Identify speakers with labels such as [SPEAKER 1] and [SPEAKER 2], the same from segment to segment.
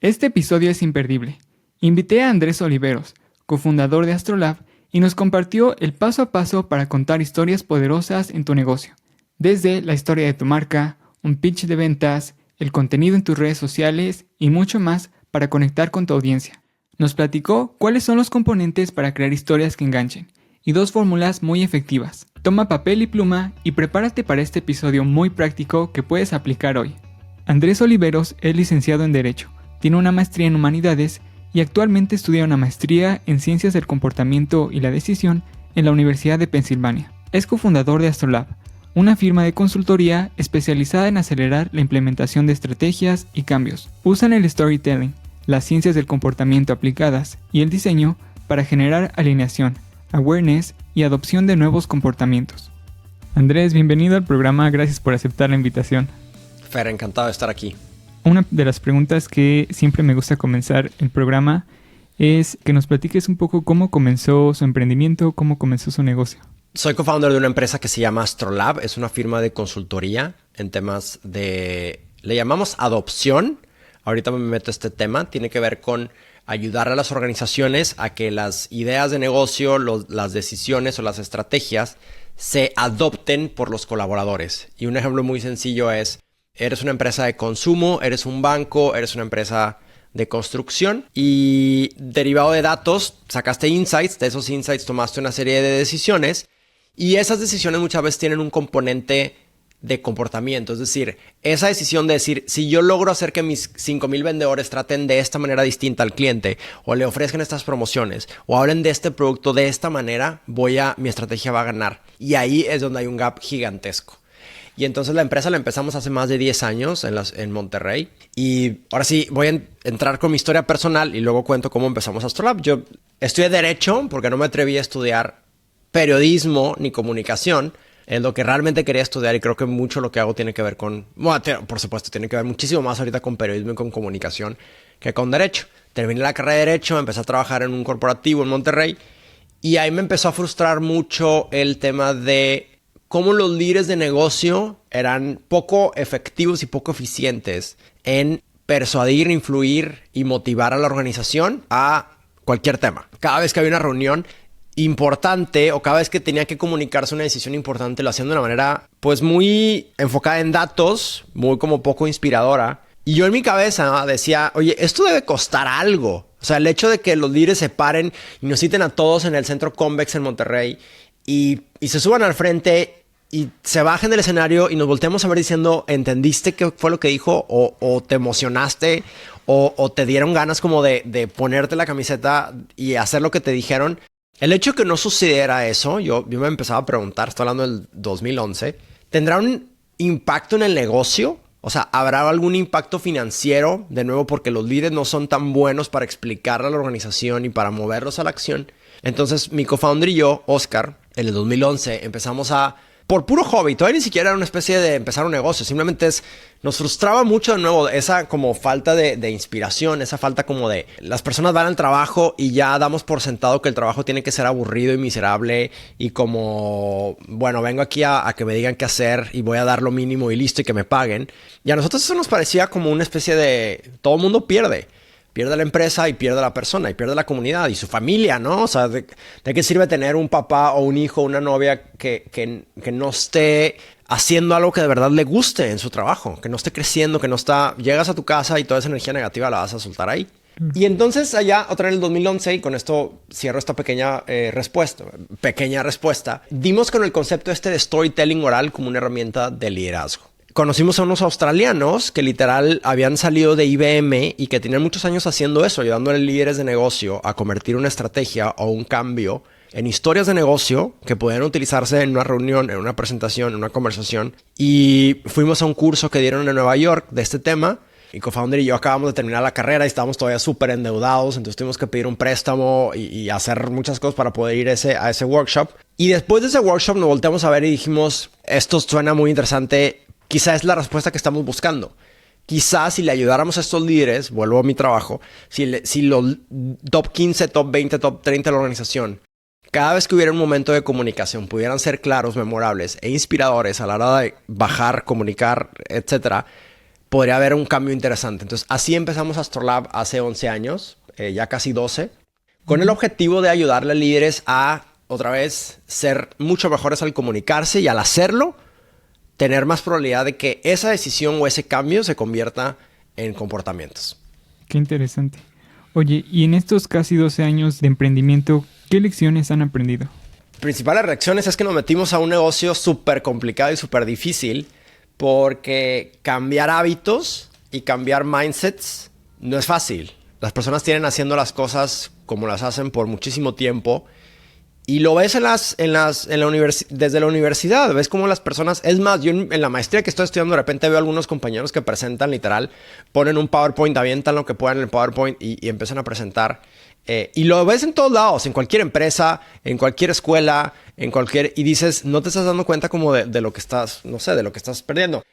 [SPEAKER 1] Este episodio es imperdible. Invité a Andrés Oliveros, cofundador de Astrolab, y nos compartió el paso a paso para contar historias poderosas en tu negocio. Desde la historia de tu marca, un pitch de ventas, el contenido en tus redes sociales y mucho más para conectar con tu audiencia. Nos platicó cuáles son los componentes para crear historias que enganchen y 2 fórmulas muy efectivas. Toma papel y pluma y prepárate para este episodio muy práctico que puedes aplicar hoy. Andrés Oliveros es licenciado en Derecho, tiene una maestría en Humanidades y actualmente estudia una maestría en Ciencias del Comportamiento y la Decisión en la Universidad de Pensilvania. Es cofundador de Astrolab, una firma de consultoría especializada en acelerar la implementación de estrategias y cambios. Usan el storytelling, las ciencias del comportamiento aplicadas y el diseño para generar alineación, awareness y adopción de nuevos comportamientos. Andrés, bienvenido al programa, gracias por aceptar la invitación.
[SPEAKER 2] Fer, encantado de estar aquí.
[SPEAKER 1] Una de las preguntas que siempre me gusta comenzar el programa es que nos platiques un poco cómo comenzó su emprendimiento, cómo comenzó su negocio.
[SPEAKER 2] Soy co-founder de una empresa que se llama Astrolab. Es una firma de consultoría en temas de... le llamamos adopción. Ahorita me meto a este tema. Tiene que ver con ayudar a las organizaciones a que las ideas de negocio, las decisiones o las estrategias se adopten por los colaboradores. Y un ejemplo muy sencillo es... eres una empresa de consumo, eres un banco, eres una empresa de construcción y derivado de datos sacaste insights, de esos insights tomaste una serie de decisiones y esas decisiones muchas veces tienen un componente de comportamiento. Es decir, esa decisión de decir, si yo logro hacer que mis 5,000 vendedores traten de esta manera distinta al cliente o le ofrezcan estas promociones o hablen de este producto de esta manera, mi estrategia va a ganar. Y ahí es donde hay un gap gigantesco. Y entonces la empresa la empezamos hace más de 10 años en Monterrey. Y ahora sí, voy a entrar con mi historia personal y luego cuento cómo empezamos Astrolab. Yo estudié Derecho porque no me atreví a estudiar periodismo ni comunicación. Es lo que realmente quería estudiar y creo que mucho lo que hago tiene que ver con... bueno, por supuesto, tiene que ver muchísimo más ahorita con periodismo y con comunicación que con Derecho. Terminé la carrera de Derecho, empecé a trabajar en un corporativo en Monterrey y ahí me empezó a frustrar mucho el tema de... cómo los líderes de negocio eran poco efectivos y poco eficientes en persuadir, influir y motivar a la organización a cualquier tema. Cada vez que había una reunión importante o cada vez que tenía que comunicarse una decisión importante, lo hacían de una manera pues muy enfocada en datos, muy como poco inspiradora. Y yo en mi cabeza decía, oye, esto debe costar algo. O sea, el hecho de que los líderes se paren y nos citen a todos en el centro Convex en Monterrey y se suban al frente y se bajen del escenario y nos volteamos a ver diciendo, ¿entendiste qué fue lo que dijo? O te emocionaste o te dieron ganas como de ponerte la camiseta y hacer lo que te dijeron. El hecho de que no sucediera eso, yo me empezaba a preguntar, estoy hablando del 2011, ¿tendrá un impacto en el negocio? O sea, ¿habrá algún impacto financiero? De nuevo, porque los líderes no son tan buenos para explicarle a la organización y para moverlos a la acción. Entonces, mi co-founder y yo, Oscar, en el 2011, empezamos por puro hobby, todavía ni siquiera era una especie de empezar un negocio, simplemente nos frustraba mucho de nuevo esa como falta de inspiración, esa falta como de las personas van al trabajo y ya damos por sentado que el trabajo tiene que ser aburrido y miserable y como, bueno, vengo aquí a que me digan qué hacer y voy a dar lo mínimo y listo y que me paguen. Y a nosotros eso nos parecía como una especie de todo el mundo pierde. Pierde la empresa y pierde la persona y pierde la comunidad y su familia, ¿no? O sea, ¿de qué sirve tener un papá o un hijo o una novia que no esté haciendo algo que de verdad le guste en su trabajo? Que no esté creciendo, que no está... llegas a tu casa y toda esa energía negativa la vas a soltar ahí. Y entonces allá, otra vez en el 2011, y con esto cierro esta pequeña respuesta, dimos con el concepto de storytelling oral como una herramienta de liderazgo. Conocimos a unos australianos que literal habían salido de IBM y que tenían muchos años haciendo eso, ayudándole a líderes de negocio a convertir una estrategia o un cambio en historias de negocio que podían utilizarse en una reunión, en una presentación, en una conversación. Y fuimos a un curso que dieron en Nueva York de este tema. Mi co-founder y yo acabamos de terminar la carrera y estábamos todavía súper endeudados, entonces tuvimos que pedir un préstamo y hacer muchas cosas para poder ir a ese workshop. Y después de ese workshop nos volteamos a ver y dijimos, esto suena muy interesante. Quizás es la respuesta que estamos buscando. Quizás si le ayudáramos a estos líderes, vuelvo a mi trabajo, si los top 15, top 20, top 30 de la organización, cada vez que hubiera un momento de comunicación, pudieran ser claros, memorables e inspiradores a la hora de bajar, comunicar, etcétera, podría haber un cambio interesante. Entonces, así empezamos Astrolab hace 11 años, ya casi 12, con el objetivo de ayudarle a líderes a, otra vez, ser mucho mejores al comunicarse y al hacerlo, tener más probabilidad de que esa decisión o ese cambio se convierta en comportamientos.
[SPEAKER 1] Qué interesante. Oye, y en estos casi 12 años de emprendimiento, ¿qué lecciones han aprendido?
[SPEAKER 2] Principales reacciones es que nos metimos a un negocio súper complicado y súper difícil porque cambiar hábitos y cambiar mindsets no es fácil. Las personas tienen haciendo las cosas como las hacen por muchísimo tiempo y lo ves desde la universidad. Ves cómo las personas... Es más, yo en la maestría que estoy estudiando de repente veo algunos compañeros que presentan literal, ponen un PowerPoint, avientan lo que puedan en el PowerPoint y empiezan a presentar. Y lo ves en todos lados, en cualquier empresa, en cualquier escuela, y dices, no te estás dando cuenta como de lo que estás, no sé, de lo que estás perdiendo.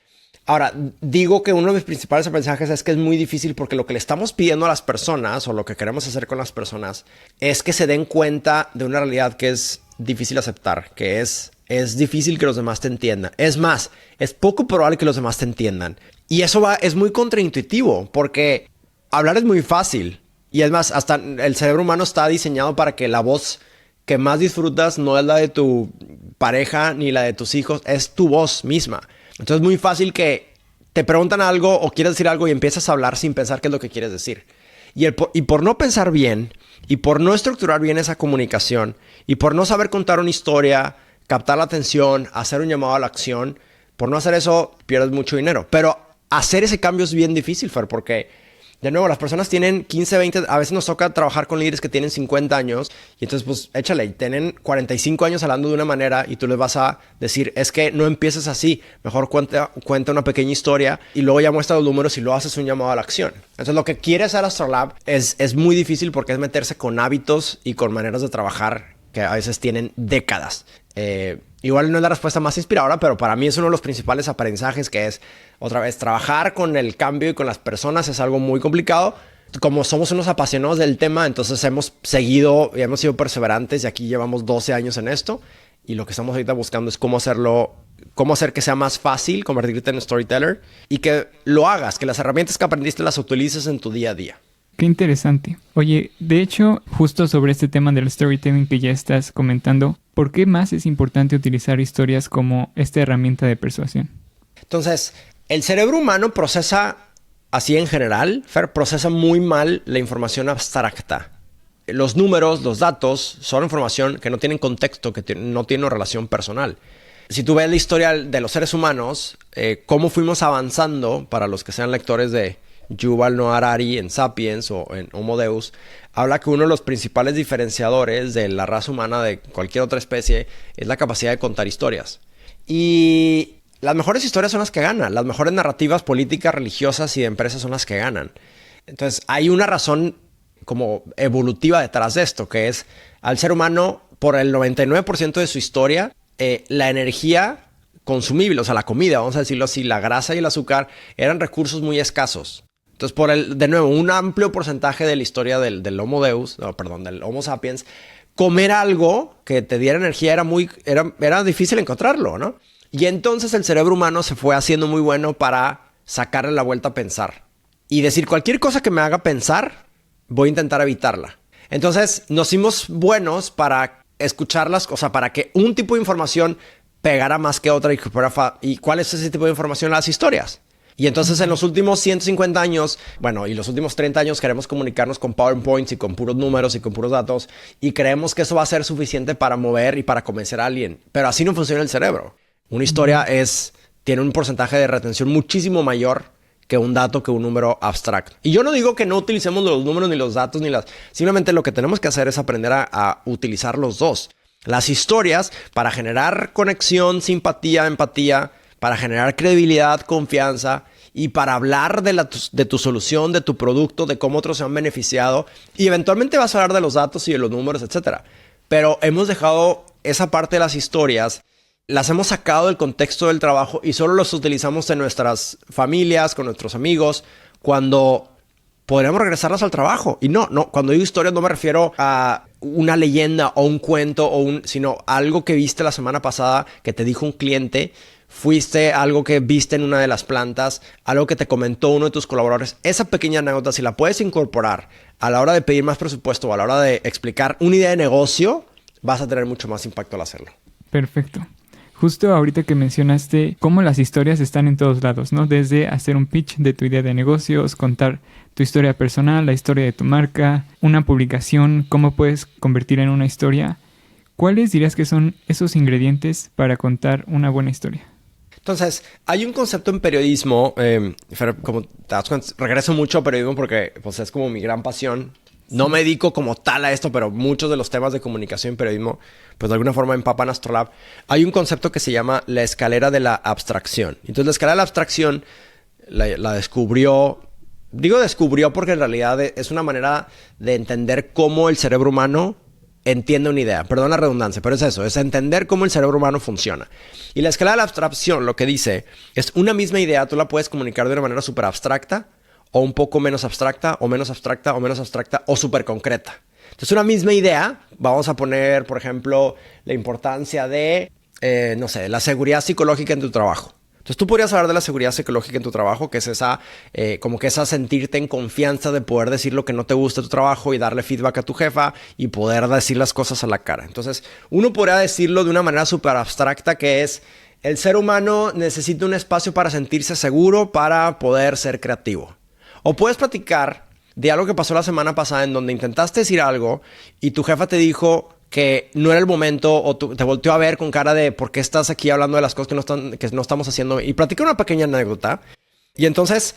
[SPEAKER 2] Ahora, digo que uno de mis principales aprendizajes es que es muy difícil porque lo que le estamos pidiendo a las personas o lo que queremos hacer con las personas es que se den cuenta de una realidad que es difícil aceptar, que es difícil que los demás te entiendan. Es más, es poco probable que los demás te entiendan. Y eso es muy contraintuitivo porque hablar es muy fácil. Y es más, hasta el cerebro humano está diseñado para que la voz que más disfrutas no es la de tu pareja ni la de tus hijos, es tu voz misma. Entonces es muy fácil que te preguntan algo o quieres decir algo y empiezas a hablar sin pensar qué es lo que quieres decir. Y por no pensar bien y por no estructurar bien esa comunicación y por no saber contar una historia, captar la atención, hacer un llamado a la acción, por no hacer eso pierdes mucho dinero. Pero hacer ese cambio es bien difícil, Fer, porque... De nuevo, las personas tienen 15, 20, a veces nos toca trabajar con líderes que tienen 50 años y entonces pues échale, tienen 45 años hablando de una manera y tú les vas a decir, es que no empieces así, mejor cuenta una pequeña historia y luego ya muestra los números y luego haces un llamado a la acción. Entonces lo que quiere hacer Astrolab es muy difícil porque es meterse con hábitos y con maneras de trabajar que a veces tienen décadas. Igual no es la respuesta más inspiradora, pero para mí es uno de los principales aprendizajes que es, otra vez, trabajar con el cambio y con las personas es algo muy complicado. Como somos unos apasionados del tema, entonces hemos seguido y hemos sido perseverantes y aquí llevamos 12 años en esto y lo que estamos ahorita buscando es cómo hacer que sea más fácil convertirte en storyteller y que lo hagas, que las herramientas que aprendiste las utilices en tu día a día.
[SPEAKER 1] Qué interesante. Oye, de hecho, justo sobre este tema del storytelling que ya estás comentando, ¿por qué más es importante utilizar historias como esta herramienta de persuasión?
[SPEAKER 2] Entonces, el cerebro humano procesa, así en general, Fer, procesa muy mal la información abstracta. Los números, los datos, son información que no tienen contexto, que no tienen una relación personal. Si tú ves la historia de los seres humanos, cómo fuimos avanzando, para los que sean lectores de Yuval Noah Harari en Sapiens o en Homo Deus, habla que uno de los principales diferenciadores de la raza humana de cualquier otra especie es la capacidad de contar historias. Y las mejores historias son las que ganan. Las mejores narrativas políticas, religiosas y de empresas son las que ganan. Entonces hay una razón como evolutiva detrás de esto, que es al ser humano, por el 99% de su historia, la energía consumible, o sea, la comida, vamos a decirlo así, la grasa y el azúcar eran recursos muy escasos. Entonces, de nuevo, un amplio porcentaje de la historia del Homo Deus, del Homo Sapiens, comer algo que te diera energía era difícil encontrarlo, ¿no? Y entonces el cerebro humano se fue haciendo muy bueno para sacarle la vuelta a pensar. Y decir, cualquier cosa que me haga pensar, voy a intentar evitarla. Entonces, nos hicimos buenos para escucharlas, o sea, para que un tipo de información pegara más que otra. ¿Y cuál es ese tipo de información? Las historias. Y entonces en los últimos 150 años, y los últimos 30 años queremos comunicarnos con PowerPoints y con puros números y con puros datos y creemos que eso va a ser suficiente para mover y para convencer a alguien. Pero así no funciona el cerebro. Una historia tiene un porcentaje de retención muchísimo mayor que un dato, que un número abstracto. Y yo no digo que no utilicemos los números ni los datos simplemente lo que tenemos que hacer es aprender a utilizar los dos. Las historias para generar conexión, simpatía, empatía, para generar credibilidad, confianza y para hablar de tu solución, de tu producto, de cómo otros se han beneficiado. Y eventualmente vas a hablar de los datos y de los números, etc. Pero hemos dejado esa parte de las historias, las hemos sacado del contexto del trabajo y solo los utilizamos en nuestras familias, con nuestros amigos, cuando podríamos regresarlas al trabajo. Y no, cuando digo historias no me refiero a una leyenda o un cuento sino algo que viste la semana pasada que te dijo un cliente fuiste, algo que viste en una de las plantas, algo que te comentó uno de tus colaboradores. Esa pequeña anécdota, si la puedes incorporar a la hora de pedir más presupuesto o a la hora de explicar una idea de negocio, vas a tener mucho más impacto al hacerlo.
[SPEAKER 1] Perfecto. Justo ahorita que mencionaste cómo las historias están en todos lados, ¿no? Desde hacer un pitch de tu idea de negocios, contar tu historia personal, la historia de tu marca, una publicación, cómo puedes convertir en una historia. ¿Cuáles dirías que son esos ingredientes para contar una buena historia?
[SPEAKER 2] Entonces, hay un concepto en periodismo, como te das cuenta, regreso mucho a periodismo porque pues, es como mi gran pasión. No me dedico como tal a esto, pero muchos de los temas de comunicación y periodismo, pues de alguna forma empapan Astrolab. Hay un concepto que se llama la escalera de la abstracción. Entonces, la escalera de la abstracción la descubrió, digo descubrió porque en realidad es una manera de entender cómo el cerebro humano entiende una idea. Perdón la redundancia, pero es eso, es entender cómo el cerebro humano funciona. Y la escalera de la abstracción lo que dice es una misma idea, tú la puedes comunicar de una manera súper abstracta, o un poco menos abstracta, o menos abstracta, o menos abstracta, o súper concreta. Entonces, una misma idea, vamos a poner, por ejemplo, la importancia de, no sé, la seguridad psicológica en tu trabajo. Entonces, tú podrías hablar de la seguridad psicológica en tu trabajo, que es esa, como que esa sentirte en confianza de poder decir lo que no te gusta de tu trabajo y darle feedback a tu jefa y poder decir las cosas a la cara. Entonces, uno podría decirlo de una manera súper abstracta, que es, el ser humano necesita un espacio para sentirse seguro, para poder ser creativo. O puedes platicar de algo que pasó la semana pasada en donde intentaste decir algo y tu jefa te dijo que no era el momento o te volteó a ver con cara de ¿por qué estás aquí hablando de las cosas que no estamos haciendo? Y platica una pequeña anécdota. Y entonces,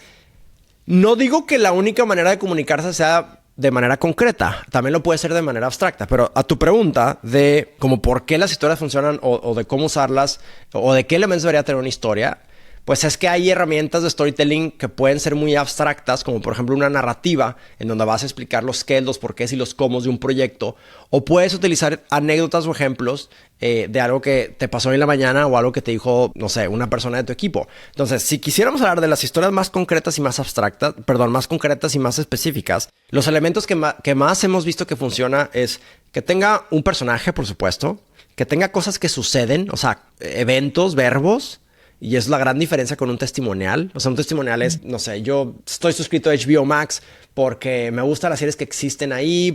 [SPEAKER 2] no digo que la única manera de comunicarse sea de manera concreta. También lo puede ser de manera abstracta. Pero a tu pregunta de como por qué las historias funcionan o de cómo usarlas o de qué elementos debería tener una historia, pues es que hay herramientas de storytelling que pueden ser muy abstractas, como por ejemplo una narrativa en donde vas a explicar los qué, los porqués y los cómo de un proyecto. O puedes utilizar anécdotas o ejemplos de algo que te pasó hoy en la mañana o algo que te dijo, no sé, una persona de tu equipo. Entonces, si quisiéramos hablar de las historias más concretas y más abstractas, más concretas y más específicas, los elementos que más hemos visto que funciona es que tenga un personaje, por supuesto, que tenga cosas que suceden, o sea, eventos, verbos. Y es la gran diferencia con un testimonial. O sea, un testimonial es, no sé, yo estoy suscrito a HBO Max porque me gustan las series que existen ahí,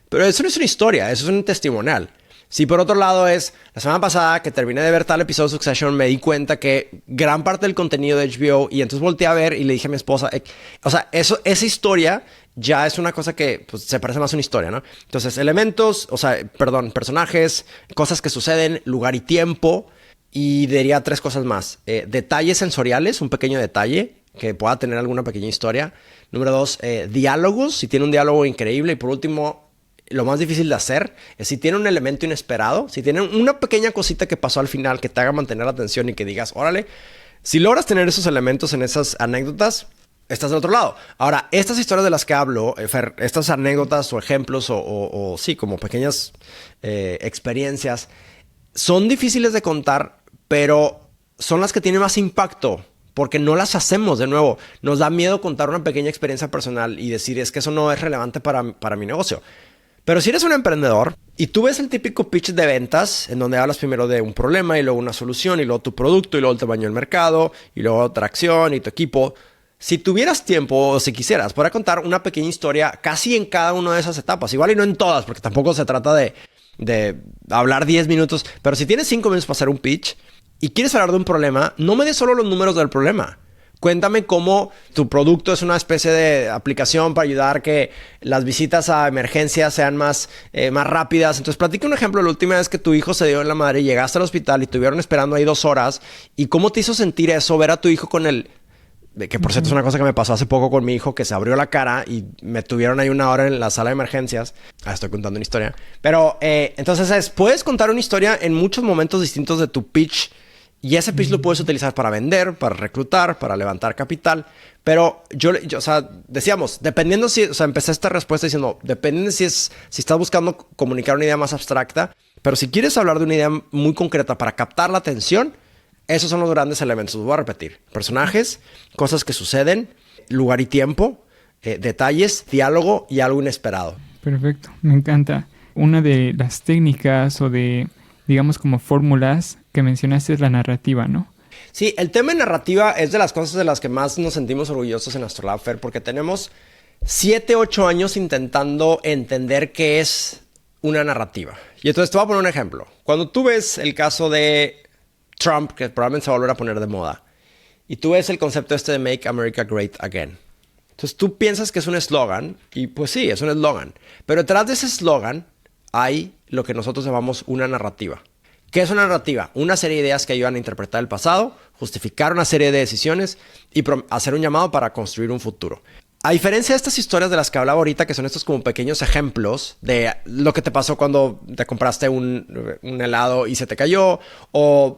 [SPEAKER 2] pero eso no es una historia, eso es un testimonial. Si por otro lado es, la semana pasada que terminé de ver tal episodio de Succession, me di cuenta que gran parte del contenido de HBO, y entonces volteé a ver y le dije a mi esposa, o sea, esa historia ya es una cosa que pues, se parece más a una historia, ¿no? Entonces, personajes, cosas que suceden, lugar y tiempo. Y diría 3 cosas más. Detalles sensoriales, un pequeño detalle que pueda tener alguna pequeña historia. Número 2, diálogos, si tiene un diálogo increíble. Y por último, lo más difícil de hacer es si tiene un elemento inesperado, si tiene una pequeña cosita que pasó al final que te haga mantener la atención y que digas, órale, si logras tener esos elementos en esas anécdotas, estás del otro lado. Ahora, estas historias de las que hablo, Fer, estas anécdotas o ejemplos o sí, como pequeñas experiencias, son difíciles de contar, pero son las que tienen más impacto porque no las hacemos de nuevo. Nos da miedo contar una pequeña experiencia personal y decir es que eso no es relevante para mi negocio. Pero si eres un emprendedor y tú ves el típico pitch de ventas en donde hablas primero de un problema y luego una solución y luego tu producto y luego el tamaño del mercado y luego atracción y tu equipo, si tuvieras tiempo o si quisieras, podría contar una pequeña historia casi en cada una de esas etapas. Igual y no en todas, porque tampoco se trata de hablar 10 minutos. Pero si tienes 5 minutos para hacer un pitch y quieres hablar de un problema, no me des solo los números del problema. Cuéntame cómo tu producto es una especie de aplicación para ayudar a que las visitas a emergencias sean más rápidas. Entonces, platica un ejemplo. La última vez que tu hijo se dio en la madre y llegaste al hospital y estuvieron esperando ahí 2 horas. ¿Y cómo te hizo sentir eso, ver a tu hijo con el... Que por cierto es una cosa que me pasó hace poco con mi hijo, que se abrió la cara y me tuvieron ahí 1 hora en la sala de emergencias. Estoy contando una historia. Pero entonces puedes contar una historia en muchos momentos distintos de tu pitch. Y ese pitch lo puedes utilizar para vender, para reclutar, para levantar capital. Pero o sea, decíamos, dependiendo si... O sea, empecé esta respuesta diciendo, depende si estás buscando comunicar una idea más abstracta. Pero si quieres hablar de una idea muy concreta para captar la atención, esos son los grandes elementos. Los voy a repetir. Personajes, cosas que suceden, lugar y tiempo, detalles, diálogo y algo inesperado.
[SPEAKER 1] Perfecto, me encanta. Una de las técnicas o de, digamos, como fórmulas que mencionaste es la narrativa, ¿no?
[SPEAKER 2] Sí, el tema de narrativa es de las cosas de las que más nos sentimos orgullosos en Astrolab, Fer, porque tenemos 7, 8 años intentando entender qué es una narrativa. Y entonces te voy a poner un ejemplo. Cuando tú ves el caso de Trump, que probablemente se va a volver a poner de moda, y tú ves el concepto este de Make America Great Again. Entonces tú piensas que es un eslogan, y pues sí, es un eslogan. Pero detrás de ese eslogan hay lo que nosotros llamamos una narrativa. ¿Qué es una narrativa? Una serie de ideas que ayudan a interpretar el pasado, justificar una serie de decisiones y hacer un llamado para construir un futuro. A diferencia de estas historias de las que hablaba ahorita, que son estos como pequeños ejemplos de lo que te pasó cuando te compraste un helado y se te cayó, o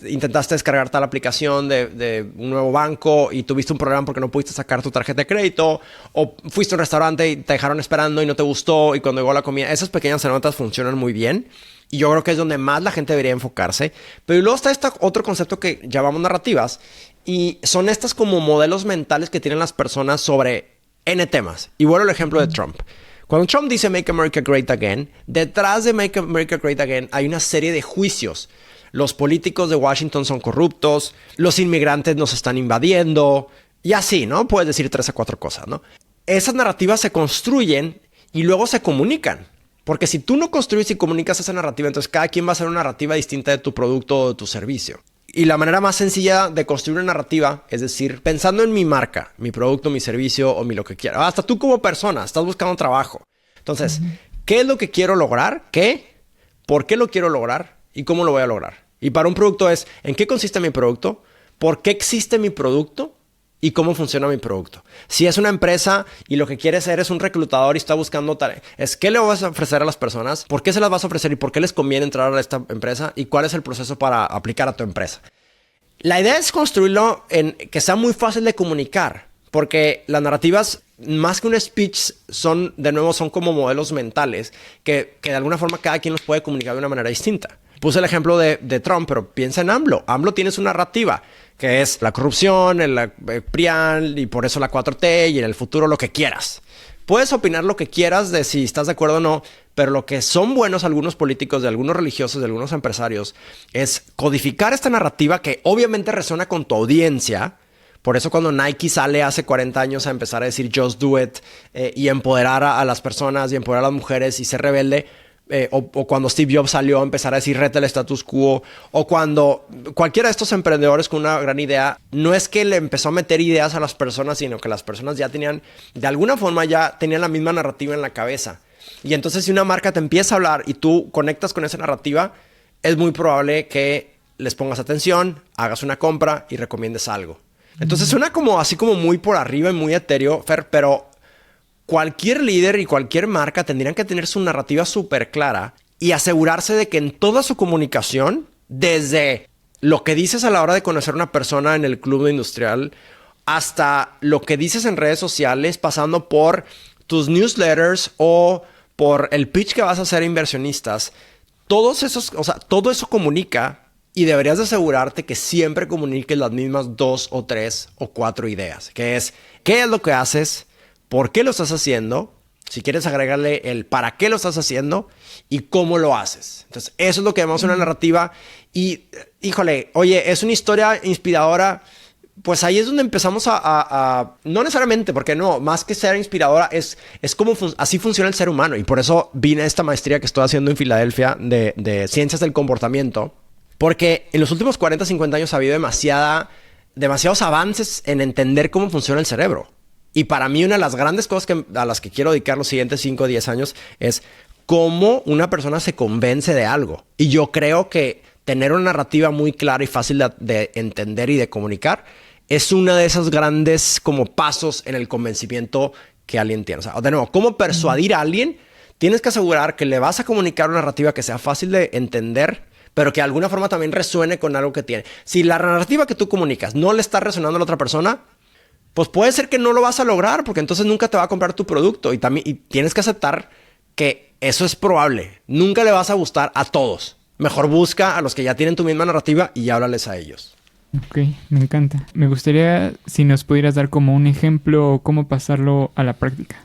[SPEAKER 2] intentaste descargar tal aplicación de un nuevo banco y tuviste un problema porque no pudiste sacar tu tarjeta de crédito, o fuiste a un restaurante y te dejaron esperando y no te gustó y cuando llegó la comida, esas pequeñas anécdotas funcionan muy bien. Y yo creo que es donde más la gente debería enfocarse. Pero luego está este otro concepto que llamamos narrativas. Y son estas como modelos mentales que tienen las personas sobre N temas. Y vuelvo al ejemplo de Trump. Cuando Trump dice Make America Great Again, detrás de Make America Great Again hay una serie de juicios. Los políticos de Washington son corruptos, los inmigrantes nos están invadiendo, y así, ¿no? Puedes decir 3 a 4 cosas, ¿no? Esas narrativas se construyen y luego se comunican. Porque si tú no construyes y comunicas esa narrativa, entonces cada quien va a hacer una narrativa distinta de tu producto o de tu servicio. Y la manera más sencilla de construir una narrativa, es decir, pensando en mi marca, mi producto, mi servicio o mi lo que quiera. Hasta tú como persona, estás buscando trabajo. Entonces, ¿qué es lo que quiero lograr? ¿Qué? ¿Por qué lo quiero lograr? ¿Y cómo lo voy a lograr? Y para un producto es, ¿en qué consiste mi producto? ¿Por qué existe mi producto? ¿Y cómo funciona mi producto? Si es una empresa y lo que quieres ser es un reclutador y está buscando es ¿qué le vas a ofrecer a las personas? ¿Por qué se las vas a ofrecer? ¿Y por qué les conviene entrar a esta empresa? ¿Y cuál es el proceso para aplicar a tu empresa? La idea es construirlo en que sea muy fácil de comunicar. Porque las narrativas, más que un speech, son como modelos mentales que de alguna forma cada quien los puede comunicar de una manera distinta. Puse el ejemplo de Trump, pero piensa en AMLO. AMLO tiene su narrativa, que es la corrupción, el PRIAN y por eso la 4T y en el futuro lo que quieras. Puedes opinar lo que quieras de si estás de acuerdo o no, pero lo que son buenos algunos políticos, de algunos religiosos, de algunos empresarios, es codificar esta narrativa que obviamente resuena con tu audiencia. Por eso cuando Nike sale hace 40 años a empezar a decir just do it y empoderar a las personas y empoderar a las mujeres y ser rebelde, o cuando Steve Jobs salió a empezar a decir reta el status quo, o cuando cualquiera de estos emprendedores con una gran idea, no es que le empezó a meter ideas a las personas, sino que las personas ya tenían, de alguna forma ya tenían la misma narrativa en la cabeza. Y entonces si una marca te empieza a hablar y tú conectas con esa narrativa, es muy probable que les pongas atención, hagas una compra y recomiendes algo. Entonces suena como así como muy por arriba y muy etéreo, Fer, pero cualquier líder y cualquier marca tendrían que tener su narrativa súper clara y asegurarse de que en toda su comunicación, desde lo que dices a la hora de conocer a una persona en el club industrial, hasta lo que dices en redes sociales, pasando por tus newsletters o por el pitch que vas a hacer a inversionistas, todo eso comunica y deberías de asegurarte que siempre comuniques las mismas 2 o 3 o 4 ideas, que es qué es lo que haces, por qué lo estás haciendo, si quieres agregarle el para qué lo estás haciendo y cómo lo haces. Entonces, eso es lo que llamamos una narrativa. Y, híjole, oye, es una historia inspiradora. Pues ahí es donde empezamos no necesariamente, porque no, más que ser inspiradora, es como así funciona el ser humano. Y por eso vine a esta maestría que estoy haciendo en Filadelfia de ciencias del comportamiento. Porque en los últimos 40, 50 años ha habido demasiados avances en entender cómo funciona el cerebro. Y para mí una de las grandes cosas a las que quiero dedicar los siguientes 5 o 10 años es cómo una persona se convence de algo. Y yo creo que tener una narrativa muy clara y fácil de entender y de comunicar es una de esos grandes como pasos en el convencimiento que alguien tiene. O sea, de nuevo, cómo persuadir a alguien, tienes que asegurar que le vas a comunicar una narrativa que sea fácil de entender, pero que de alguna forma también resuene con algo que tiene. Si la narrativa que tú comunicas no le está resonando a la otra persona, pues puede ser que no lo vas a lograr porque entonces nunca te va a comprar tu producto y tienes que aceptar que eso es probable. Nunca le vas a gustar a todos. Mejor busca a los que ya tienen tu misma narrativa y háblales a ellos.
[SPEAKER 1] Ok, me encanta. Me gustaría si nos pudieras dar como un ejemplo o cómo pasarlo a la práctica.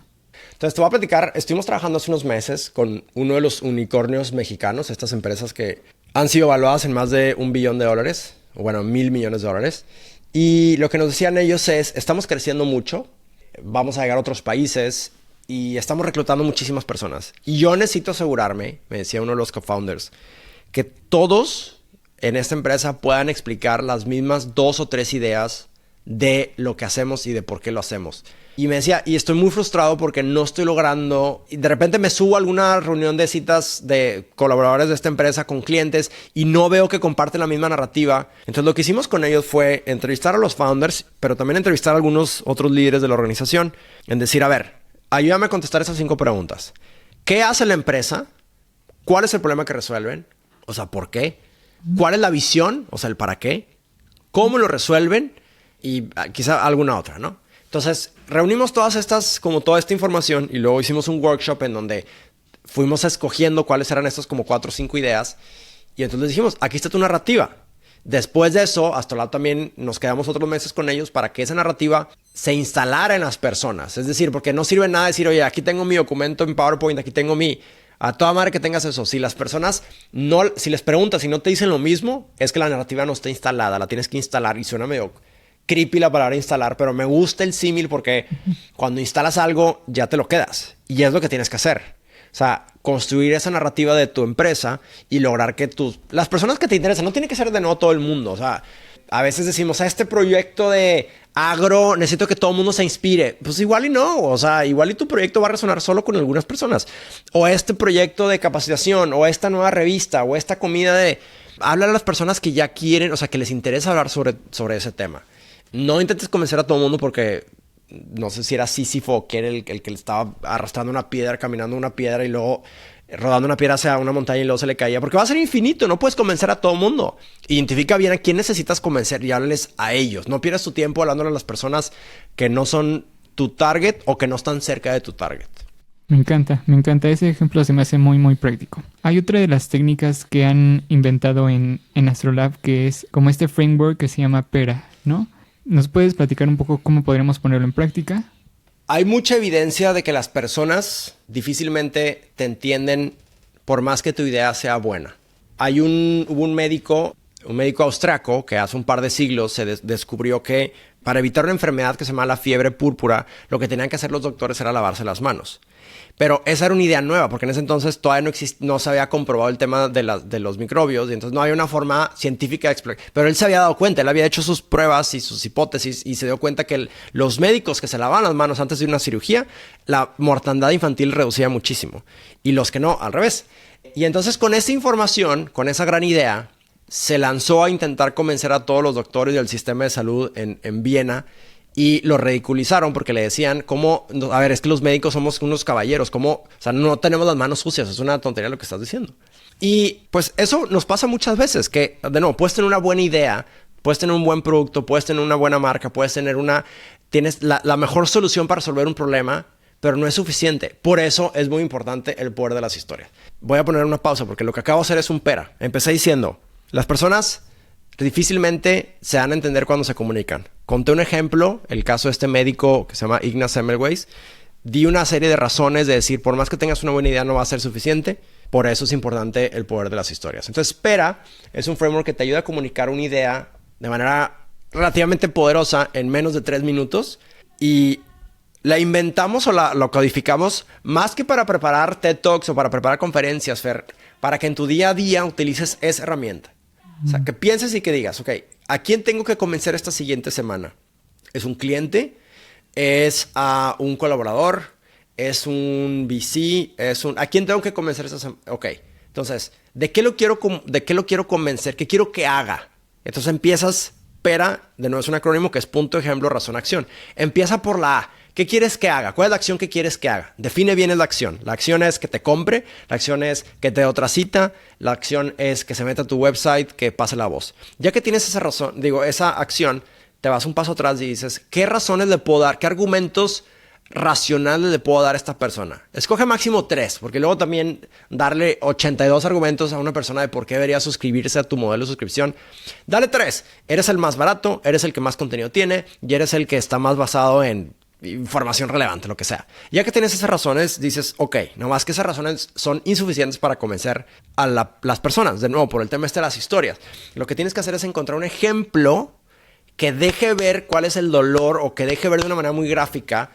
[SPEAKER 2] Entonces te voy a platicar. Estuvimos trabajando hace unos meses con uno de los unicornios mexicanos, estas empresas que han sido evaluadas en más de $1 billón, bueno, $1,000,000,000. Y lo que nos decían ellos es, estamos creciendo mucho, vamos a llegar a otros países y estamos reclutando muchísimas personas. Y yo necesito asegurarme, me decía uno de los co-founders, que todos en esta empresa puedan explicar las mismas 2 o 3 ideas de lo que hacemos y de por qué lo hacemos. Y me decía, y estoy muy frustrado porque no estoy logrando, y de repente me subo a alguna reunión de citas de colaboradores de esta empresa con clientes y no veo que comparten la misma narrativa. Entonces lo que hicimos con ellos fue entrevistar a los founders, pero también entrevistar a algunos otros líderes de la organización, en decir, a ver, ayúdame a contestar esas 5 preguntas. ¿Qué hace la empresa? ¿Cuál es el problema que resuelven? O sea, ¿por qué? ¿Cuál es la visión? O sea, el para qué. ¿Cómo lo resuelven? Y quizá alguna otra, ¿no? Entonces, reunimos toda esta información y luego hicimos un workshop en donde fuimos escogiendo cuáles eran estas como 4 o 5 ideas. Y entonces les dijimos, aquí está tu narrativa. Después de eso, Astrolab también nos quedamos otros meses con ellos para que esa narrativa se instalara en las personas. Es decir, porque no sirve nada decir, oye, aquí tengo mi documento en PowerPoint, aquí tengo a toda madre que tengas eso. Si las personas si les preguntas y no te dicen lo mismo, es que la narrativa no está instalada, la tienes que instalar y suena medio creepy la palabra instalar, pero me gusta el símil porque cuando instalas algo ya te lo quedas y es lo que tienes que hacer. O sea, construir esa narrativa de tu empresa y lograr que las personas que te interesan, no tiene que ser de nuevo todo el mundo. O sea, a veces decimos, este proyecto de agro, necesito que todo el mundo se inspire. Pues igual y no. O sea, igual y tu proyecto va a resonar solo con algunas personas. O este proyecto de capacitación, o esta nueva revista, o esta comida de... Habla a las personas que ya quieren, o sea, que les interesa hablar sobre ese tema. No intentes convencer a todo el mundo porque no sé si era Sísifo que era el que le estaba arrastrando una piedra, caminando una piedra y luego rodando una piedra hacia una montaña y luego se le caía. Porque va a ser infinito, no puedes convencer a todo el mundo. Identifica bien a quién necesitas convencer y háblales a ellos. No pierdas tu tiempo hablándole a las personas que no son tu target o que no están cerca de tu target.
[SPEAKER 1] Me encanta. Ese ejemplo se me hace muy, muy práctico. Hay otra de las técnicas que han inventado en Astrolab que es como este framework que se llama PERA, ¿no? ¿Nos puedes platicar un poco cómo podríamos ponerlo en práctica?
[SPEAKER 2] Hay mucha evidencia de que las personas difícilmente te entienden por más que tu idea sea buena. Hubo un médico austriaco que hace un par de siglos se descubrió que para evitar una enfermedad que se llama la fiebre púrpura, lo que tenían que hacer los doctores era lavarse las manos. Pero esa era una idea nueva, porque en ese entonces todavía no se había comprobado el tema de los microbios, y entonces no había una forma científica de explicar. Pero él se había dado cuenta, él había hecho sus pruebas y sus hipótesis, y se dio cuenta que los médicos que se lavaban las manos antes de una cirugía, la mortandad infantil reducía muchísimo. Y los que no, al revés. Y entonces con esa información, con esa gran idea, se lanzó a intentar convencer a todos los doctores del sistema de salud en Viena. Y lo ridiculizaron porque le decían, a ver, es que los médicos somos unos caballeros, o sea, no tenemos las manos sucias, es una tontería lo que estás diciendo. Y pues eso nos pasa muchas veces, que de nuevo, puedes tener una buena idea, puedes tener un buen producto, puedes tener una buena marca, tienes la mejor solución para resolver un problema, pero no es suficiente. Por eso es muy importante el poder de las historias. Voy a poner una pausa porque lo que acabo de hacer es un PERA. Empecé diciendo, las personas difícilmente se dan a entender cuando se comunican. Conté un ejemplo, el caso de este médico que se llama Ignaz Semmelweis. Di una serie de razones de decir, por más que tengas una buena idea, no va a ser suficiente. Por eso es importante el poder de las historias. Entonces, PERA es un framework que te ayuda a comunicar una idea de manera relativamente poderosa en menos de 3 minutos. Y la inventamos o la codificamos más que para preparar TED Talks o para preparar conferencias, Fer, para que en tu día a día utilices esa herramienta. O sea, que pienses y que digas, ok, ¿a quién tengo que convencer esta siguiente semana? ¿Es un cliente? ¿Es a un colaborador? ¿Es un VC? ¿A quién tengo que convencer esta semana? Ok, entonces, ¿de qué lo quiero convencer? ¿Qué quiero que haga? Entonces empiezas, PERA, de nuevo es un acrónimo que es punto, ejemplo, razón, acción. Empieza por la A. ¿Qué quieres que haga? ¿Cuál es la acción que quieres que haga? Define bien la acción. La acción es que te compre, la acción es que te dé otra cita, la acción es que se meta a tu website, que pase la voz. Ya que tienes esa acción, te vas un paso atrás y dices, ¿qué razones le puedo dar? ¿Qué argumentos racionales le puedo dar a esta persona? Escoge máximo 3, porque luego también darle 82 argumentos a una persona de por qué debería suscribirse a tu modelo de suscripción. Dale 3. Eres el más barato, eres el que más contenido tiene y eres el que está más basado en información relevante, lo que sea. Ya que tienes esas razones, dices, ok, nomás que esas razones son insuficientes para convencer a las personas. De nuevo, por el tema de las historias. Lo que tienes que hacer es encontrar un ejemplo que deje ver cuál es el dolor o que deje ver de una manera muy gráfica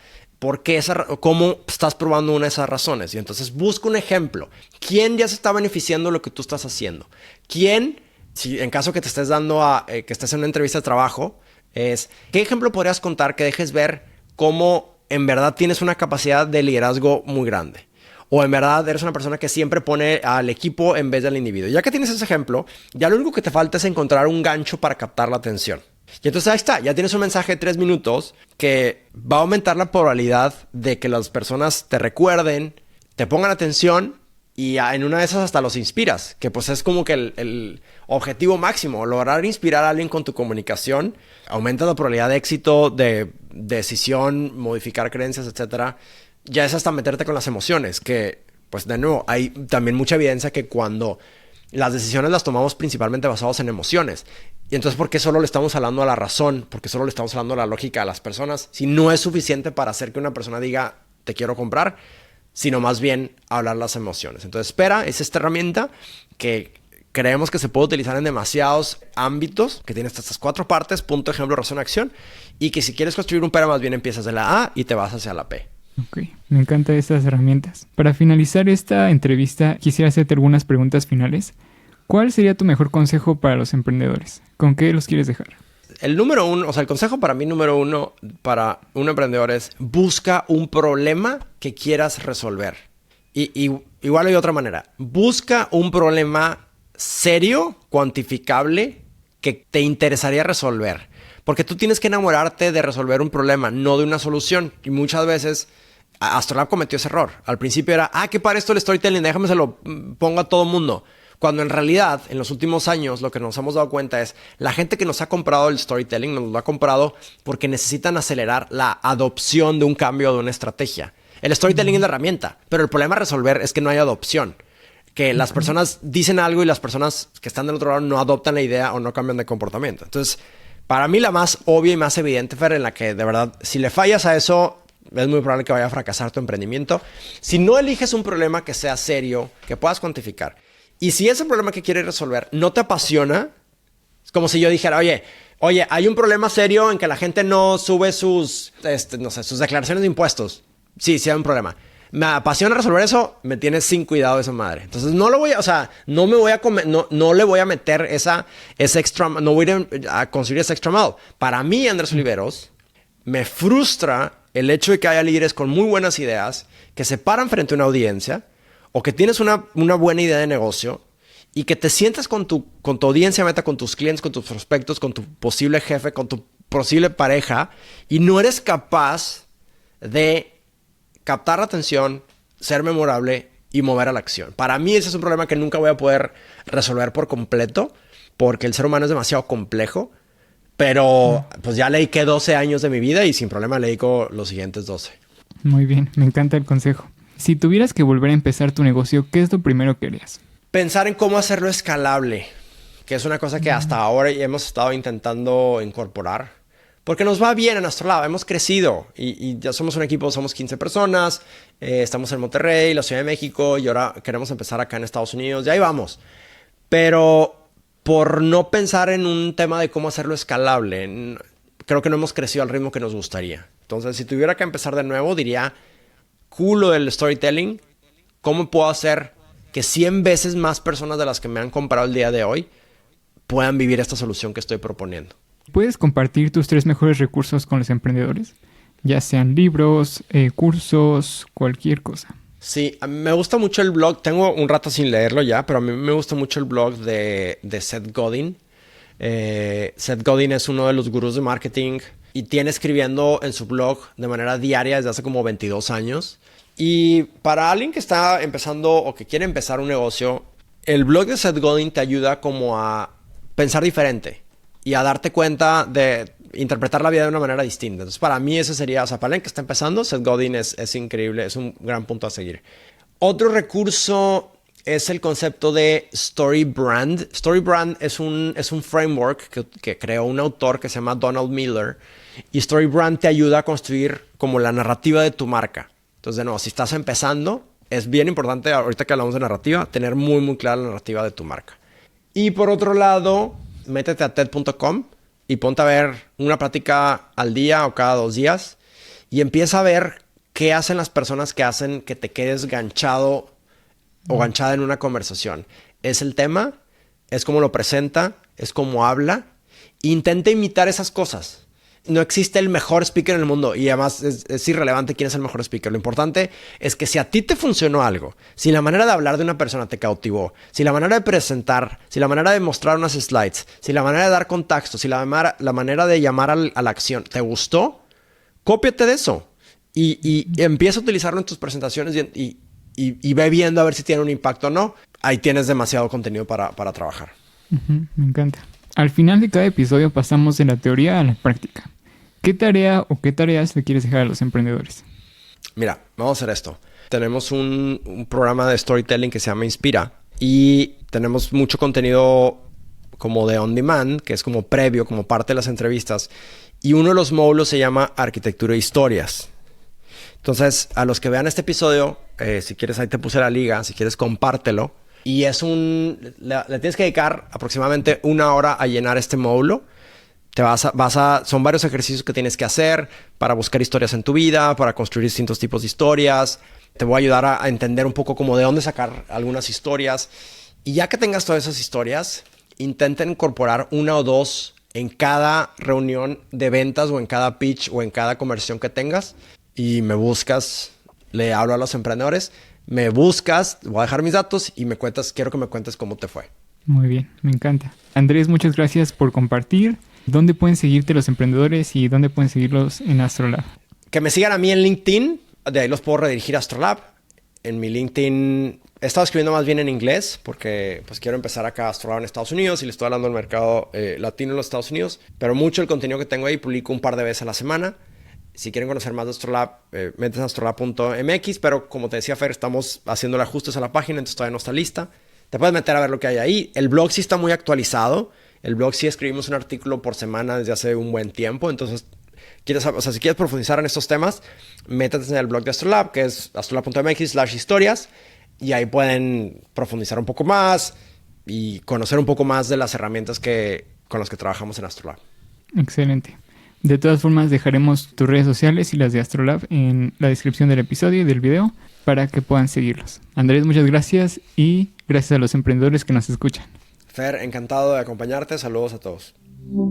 [SPEAKER 2] cómo estás probando una de esas razones. Y entonces busca un ejemplo. ¿Quién ya se está beneficiando de lo que tú estás haciendo? ¿Quién, si en caso que te estés que estés en una entrevista de trabajo, ¿qué ejemplo podrías contar que dejes ver cómo en verdad tienes una capacidad de liderazgo muy grande? O en verdad eres una persona que siempre pone al equipo en vez del individuo. Ya que tienes ese ejemplo, ya lo único que te falta es encontrar un gancho para captar la atención. Y entonces ahí está, ya tienes un mensaje de 3 minutos que va a aumentar la probabilidad de que las personas te recuerden, te pongan atención y en una de esas hasta los inspiras, que pues es como que el objetivo máximo, lograr inspirar a alguien con tu comunicación, aumenta la probabilidad de éxito, de decisión, modificar creencias, etcétera. Ya es hasta meterte con las emociones, que pues de nuevo hay también mucha evidencia que cuando las decisiones las tomamos principalmente basadas en emociones. Y entonces, ¿por qué solo le estamos hablando a la razón? ¿Por qué solo le estamos hablando a la lógica a las personas? Si no es suficiente para hacer que una persona diga, te quiero comprar, sino más bien hablar las emociones. Entonces, Espera es esta herramienta que creemos que se puede utilizar en demasiados ámbitos, que tiene estas 4 partes, punto, ejemplo, razón, acción, y que si quieres construir un Espera, más bien empiezas de la A y te vas hacia la P.
[SPEAKER 1] Ok, me encantan estas herramientas. Para finalizar esta entrevista, quisiera hacerte algunas preguntas finales. ¿Cuál sería tu mejor consejo para los emprendedores? ¿Con qué los quieres dejar?
[SPEAKER 2] El número 1, o sea, el consejo para mí número 1 para un emprendedor es busca un problema que quieras resolver. Y igual hay otra manera. Busca un problema serio, cuantificable, que te interesaría resolver. Porque tú tienes que enamorarte de resolver un problema, no de una solución. Y muchas veces Astrolab cometió ese error. Al principio era, ¿qué para esto el storytelling? Déjame se lo pongo a todo mundo. Cuando en realidad, en los últimos años, lo que nos hemos dado cuenta es la gente que nos ha comprado el storytelling nos lo ha comprado porque necesitan acelerar la adopción de un cambio o de una estrategia. El storytelling es la herramienta, pero el problema a resolver es que no hay adopción. Que las personas dicen algo y las personas que están del otro lado no adoptan la idea o no cambian de comportamiento. Entonces, para mí la más obvia y más evidente, Fer, en la que de verdad, si le fallas a eso, es muy probable que vaya a fracasar tu emprendimiento. Si no eliges un problema que sea serio, que puedas cuantificar, y si ese problema que quieres resolver no te apasiona, es como si yo dijera, oye, hay un problema serio en que la gente no sube sus declaraciones de impuestos. Sí, hay un problema. Me apasiona resolver eso, me tienes sin cuidado esa madre. Entonces no lo voy a, o sea, no me voy a comer, no le voy a meter ese extra, no voy a conseguir ese extra mile. Para mí, Andrés Oliveros, me frustra el hecho de que haya líderes con muy buenas ideas que se paran frente a una audiencia o que tienes una buena idea de negocio y que te sientas con tu audiencia meta, con tus clientes, con tus prospectos, con tu posible jefe, con tu posible pareja y no eres capaz de captar la atención, ser memorable y mover a la acción. Para mí ese es un problema que nunca voy a poder resolver por completo porque el ser humano es demasiado complejo, pero pues ya le dediqué 12 años de mi vida y sin problema le dedico los siguientes 12.
[SPEAKER 1] Muy bien, me encanta el consejo. Si tuvieras que volver a empezar tu negocio, ¿qué es lo primero que harías?
[SPEAKER 2] Pensar en cómo hacerlo escalable, que es una cosa que hasta ahora hemos estado intentando incorporar. Porque nos va bien en Astrolab, hemos crecido y ya somos un equipo, somos 15 personas, estamos en Monterrey, la Ciudad de México y ahora queremos empezar acá en Estados Unidos, ya ahí vamos. Pero por no pensar en un tema de cómo hacerlo escalable, creo que no hemos crecido al ritmo que nos gustaría. Entonces, si tuviera que empezar de nuevo, diría, culo del storytelling, ¿cómo puedo hacer que 100 veces más personas de las que me han comprado el día de hoy puedan vivir esta solución que estoy proponiendo?
[SPEAKER 1] ¿Puedes compartir tus 3 mejores recursos con los emprendedores? Ya sean libros, cursos, cualquier cosa.
[SPEAKER 2] Sí, a mí me gusta mucho el blog. Tengo un rato sin leerlo ya, pero a mí me gusta mucho el blog de Seth Godin. Seth Godin es uno de los gurús de marketing y tiene escribiendo en su blog de manera diaria desde hace como 22 años. Y para alguien que está empezando o que quiere empezar un negocio, el blog de Seth Godin te ayuda como a pensar diferente y a darte cuenta de interpretar la vida de una manera distinta. Entonces, para mí ese sería, o sea, para alguien que está empezando, Seth Godin es increíble, es un gran punto a seguir. Otro recurso es el concepto de StoryBrand. StoryBrand es un framework que creó un autor que se llama Donald Miller Y StoryBrand te ayuda a construir como la narrativa de tu marca. Entonces, de nuevo, si estás empezando, es bien importante, ahorita que hablamos de narrativa, tener muy, muy clara la narrativa de tu marca. Y por otro lado, métete a TED.com y ponte a ver una plática al día o cada 2 días y empieza a ver qué hacen las personas que hacen que te quedes ganchado o ganchada en una conversación. Es el tema, es cómo lo presenta, es cómo habla. Intenta imitar esas cosas. No existe el mejor speaker en el mundo y además es irrelevante quién es el mejor speaker. Lo importante es que si a ti te funcionó algo, si la manera de hablar de una persona te cautivó, si la manera de presentar, si la manera de mostrar unas slides, si la manera de dar contexto, si la manera de llamar a la acción te gustó, cópiate de eso y empieza a utilizarlo en tus presentaciones y ve viendo a ver si tiene un impacto o no. Ahí tienes demasiado contenido para trabajar.
[SPEAKER 1] Me encanta. Al final de cada episodio pasamos de la teoría a la práctica. ¿Qué tarea o qué tareas le quieres dejar a los emprendedores?
[SPEAKER 2] Mira, vamos a hacer esto. Tenemos un programa de storytelling que se llama Inspira y tenemos mucho contenido como de on demand, que es como previo, como parte de las entrevistas. Y uno de los módulos se llama Arquitectura de Historias. Entonces, a los que vean este episodio, si quieres, ahí te puse la liga, si quieres, compártelo. Y es le tienes que dedicar aproximadamente 1 hora a llenar este módulo. Son varios ejercicios que tienes que hacer para buscar historias en tu vida, para construir distintos tipos de historias. Te voy a ayudar a entender un poco como de dónde sacar algunas historias. Y ya que tengas todas esas historias, intenta incorporar 1 o 2 en cada reunión de ventas o en cada pitch o en cada conversación que tengas. Y me buscas, le hablo a los emprendedores, me buscas, voy a dejar mis datos y quiero que me cuentes cómo te fue.
[SPEAKER 1] Muy bien, me encanta. Andrés, muchas gracias por compartir. ¿Dónde pueden seguirte los emprendedores y dónde pueden seguirlos en Astrolab?
[SPEAKER 2] Que me sigan a mí en LinkedIn, de ahí los puedo redirigir a Astrolab. En mi LinkedIn he estado escribiendo más bien en inglés porque pues quiero empezar acá a Astrolab en Estados Unidos y le estoy hablando al mercado latino en los Estados Unidos. Pero mucho el contenido que tengo ahí publico un par de veces a la semana. Si quieren conocer más de Astrolab, métanse a astrolab.mx, pero como te decía Fer, estamos haciendo ajustes a la página, entonces todavía no está lista. Te puedes meter a ver lo que hay ahí. El blog sí está muy actualizado. El blog sí escribimos un artículo por semana desde hace un buen tiempo. Entonces, si quieres profundizar en estos temas, métete en el blog de Astrolab, que es astrolab.mx/historias. Y ahí pueden profundizar un poco más y conocer un poco más de las herramientas con las que trabajamos en Astrolab.
[SPEAKER 1] Excelente. De todas formas, dejaremos tus redes sociales y las de Astrolab en la descripción del episodio y del video para que puedan seguirlos. Andrés, muchas gracias y gracias a los emprendedores que nos escuchan.
[SPEAKER 2] Fer, encantado de acompañarte. Saludos a todos.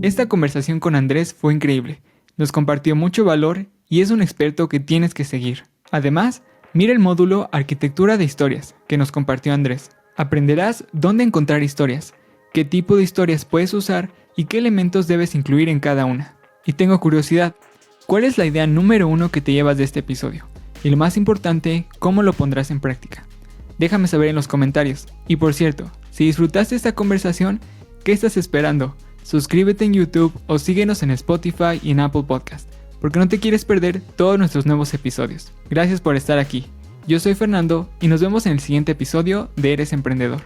[SPEAKER 1] Esta conversación con Andrés fue increíble. Nos compartió mucho valor y es un experto que tienes que seguir. Además, mira el módulo Arquitectura de Historias que nos compartió Andrés. Aprenderás dónde encontrar historias, qué tipo de historias puedes usar y qué elementos debes incluir en cada una. Y tengo curiosidad, ¿cuál es la idea número 1 que te llevas de este episodio? Y lo más importante, ¿cómo lo pondrás en práctica? Déjame saber en los comentarios. Y por cierto, si disfrutaste esta conversación, ¿qué estás esperando? Suscríbete en YouTube o síguenos en Spotify y en Apple Podcast, porque no te quieres perder todos nuestros nuevos episodios. Gracias por estar aquí. Yo soy Fernando y nos vemos en el siguiente episodio de Eres Emprendedor.